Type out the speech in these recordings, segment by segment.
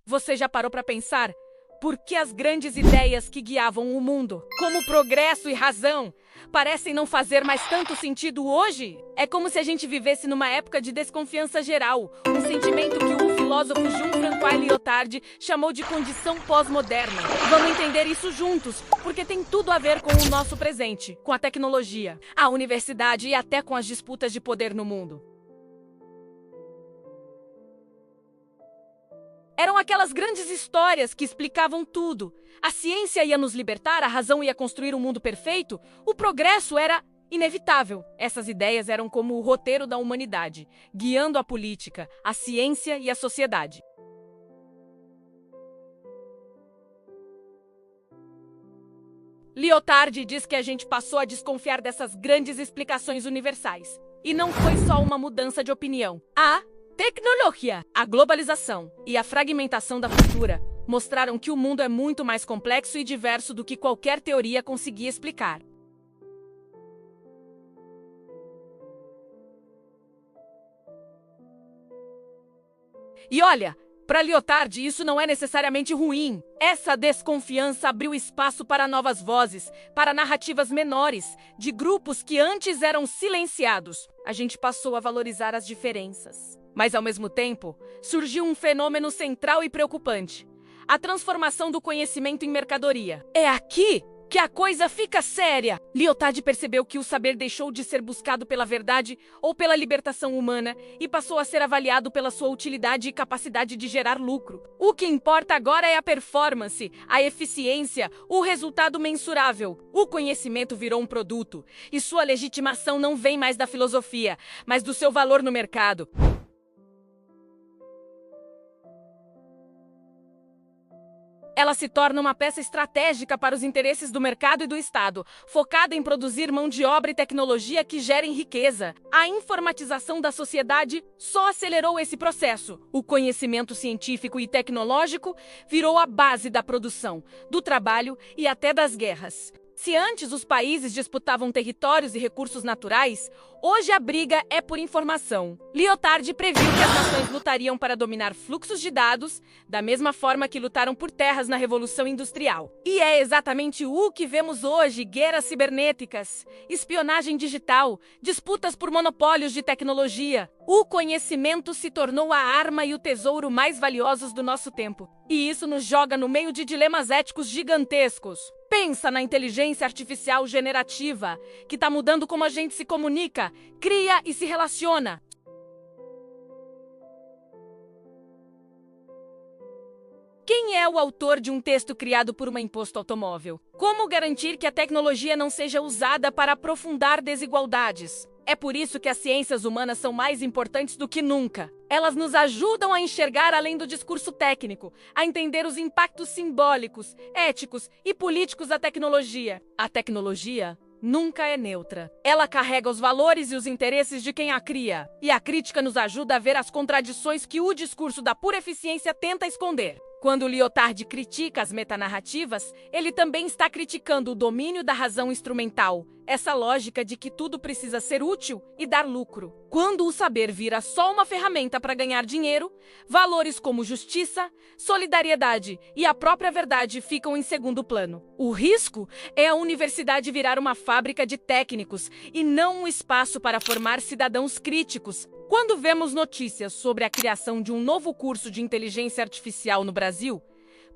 Você já parou para pensar por que as grandes ideias que guiavam o mundo, como progresso e razão, parecem não fazer mais tanto sentido hoje? É como se a gente vivesse numa época de desconfiança geral, um sentimento que o filósofo Jean-François Lyotard chamou de condição pós-moderna. Vamos entender isso juntos, porque tem tudo a ver com o nosso presente, com a tecnologia, a universidade e até com as disputas de poder no mundo. Eram aquelas grandes histórias que explicavam tudo. A ciência ia nos libertar, a razão ia construir um mundo perfeito, o progresso era inevitável. Essas ideias eram como o roteiro da humanidade, guiando a política, a ciência e a sociedade. Lyotard diz que a gente passou a desconfiar dessas grandes explicações universais. E não foi só uma mudança de opinião. A tecnologia, a globalização e a fragmentação da cultura mostraram que o mundo é muito mais complexo e diverso do que qualquer teoria conseguia explicar. E olha, para Lyotard isso não é necessariamente ruim. Essa desconfiança abriu espaço para novas vozes, para narrativas menores, de grupos que antes eram silenciados. A gente passou a valorizar as diferenças. Mas, ao mesmo tempo, surgiu um fenômeno central e preocupante: a transformação do conhecimento em mercadoria. É aqui que a coisa fica séria. Lyotard percebeu que o saber deixou de ser buscado pela verdade ou pela libertação humana e passou a ser avaliado pela sua utilidade e capacidade de gerar lucro. O que importa agora é a performance, a eficiência, o resultado mensurável. O conhecimento virou um produto e sua legitimação não vem mais da filosofia, mas do seu valor no mercado. Ela se torna uma peça estratégica para os interesses do mercado e do Estado, focada em produzir mão de obra e tecnologia que gerem riqueza. A informatização da sociedade só acelerou esse processo. O conhecimento científico e tecnológico virou a base da produção, do trabalho e até das guerras. Se antes os países disputavam territórios e recursos naturais, hoje a briga é por informação. Lyotard previu que as nações lutariam para dominar fluxos de dados, da mesma forma que lutaram por terras na Revolução Industrial. E é exatamente o que vemos hoje: guerras cibernéticas, espionagem digital, disputas por monopólios de tecnologia. O conhecimento se tornou a arma e o tesouro mais valiosos do nosso tempo. E isso nos joga no meio de dilemas éticos gigantescos. Pensa na inteligência artificial generativa, que está mudando como a gente se comunica, cria e se relaciona. Quem é o autor de um texto criado por uma imposto automóvel? Como garantir que a tecnologia não seja usada para aprofundar desigualdades? É por isso que as ciências humanas são mais importantes do que nunca. Elas nos ajudam a enxergar além do discurso técnico, a entender os impactos simbólicos, éticos e políticos da tecnologia. A tecnologia nunca é neutra. Ela carrega os valores e os interesses de quem a cria. E a crítica nos ajuda a ver as contradições que o discurso da pura eficiência tenta esconder. Quando Lyotard critica as metanarrativas, ele também está criticando o domínio da razão instrumental, essa lógica de que tudo precisa ser útil e dar lucro. Quando o saber vira só uma ferramenta para ganhar dinheiro, valores como justiça, solidariedade e a própria verdade ficam em segundo plano. O risco é a universidade virar uma fábrica de técnicos e não um espaço para formar cidadãos críticos. Quando vemos notícias sobre a criação de um novo curso de inteligência artificial no Brasil,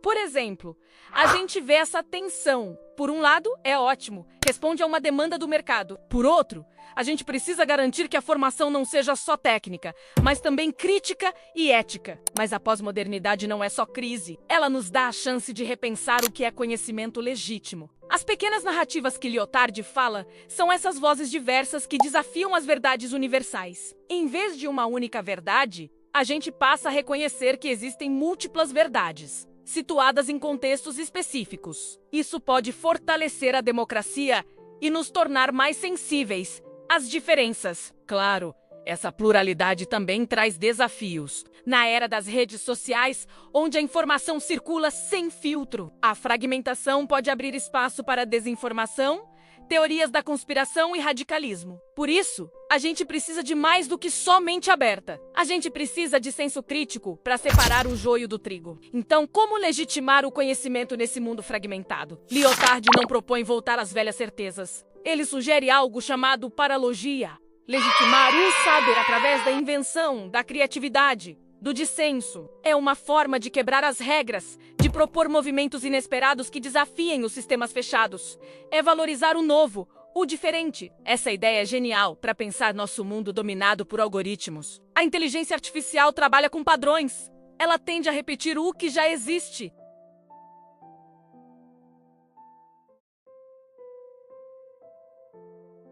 por exemplo, a gente vê essa tensão. Por um lado, é ótimo, responde a uma demanda do mercado. Por outro, a gente precisa garantir que a formação não seja só técnica, mas também crítica e ética. Mas a pós-modernidade não é só crise. Ela nos dá a chance de repensar o que é conhecimento legítimo. As pequenas narrativas que Lyotard fala são essas vozes diversas que desafiam as verdades universais. Em vez de uma única verdade, a gente passa a reconhecer que existem múltiplas verdades, situadas em contextos específicos. Isso pode fortalecer a democracia e nos tornar mais sensíveis às diferenças. Claro, essa pluralidade também traz desafios. Na era das redes sociais, onde a informação circula sem filtro, a fragmentação pode abrir espaço para desinformação, teorias da conspiração e radicalismo. Por isso, a gente precisa de mais do que só mente aberta. A gente precisa de senso crítico para separar o joio do trigo. Então, como legitimar o conhecimento nesse mundo fragmentado? Lyotard não propõe voltar às velhas certezas. Ele sugere algo chamado paralogia. Legitimar o saber através da invenção, da criatividade, do dissenso. É uma forma de quebrar as regras, de propor movimentos inesperados que desafiem os sistemas fechados. É valorizar o novo, o diferente. Essa ideia é genial para pensar nosso mundo dominado por algoritmos. A inteligência artificial trabalha com padrões. Ela tende a repetir o que já existe.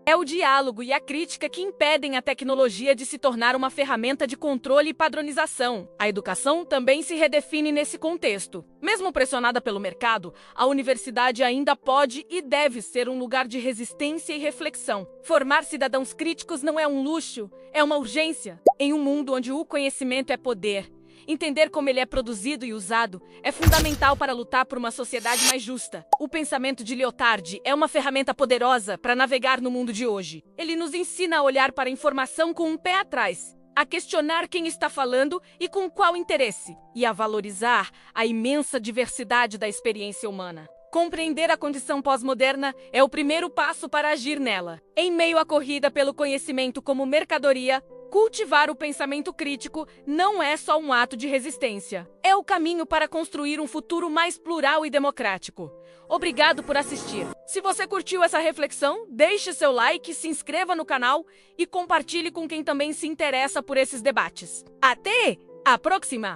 É o diálogo e a crítica que impedem a tecnologia de se tornar uma ferramenta de controle e padronização. A educação também se redefine nesse contexto. Mesmo pressionada pelo mercado, a universidade ainda pode e deve ser um lugar de resistência e reflexão. Formar cidadãos críticos não é um luxo, é uma urgência. Em um mundo onde o conhecimento é poder, entender como ele é produzido e usado é fundamental para lutar por uma sociedade mais justa. O pensamento de Lyotard é uma ferramenta poderosa para navegar no mundo de hoje. Ele nos ensina a olhar para a informação com um pé atrás, a questionar quem está falando e com qual interesse, e a valorizar a imensa diversidade da experiência humana. Compreender a condição pós-moderna é o primeiro passo para agir nela. Em meio à corrida pelo conhecimento como mercadoria, cultivar o pensamento crítico não é só um ato de resistência. É o caminho para construir um futuro mais plural e democrático. Obrigado por assistir. Se você curtiu essa reflexão, deixe seu like, se inscreva no canal e compartilhe com quem também se interessa por esses debates. Até a próxima!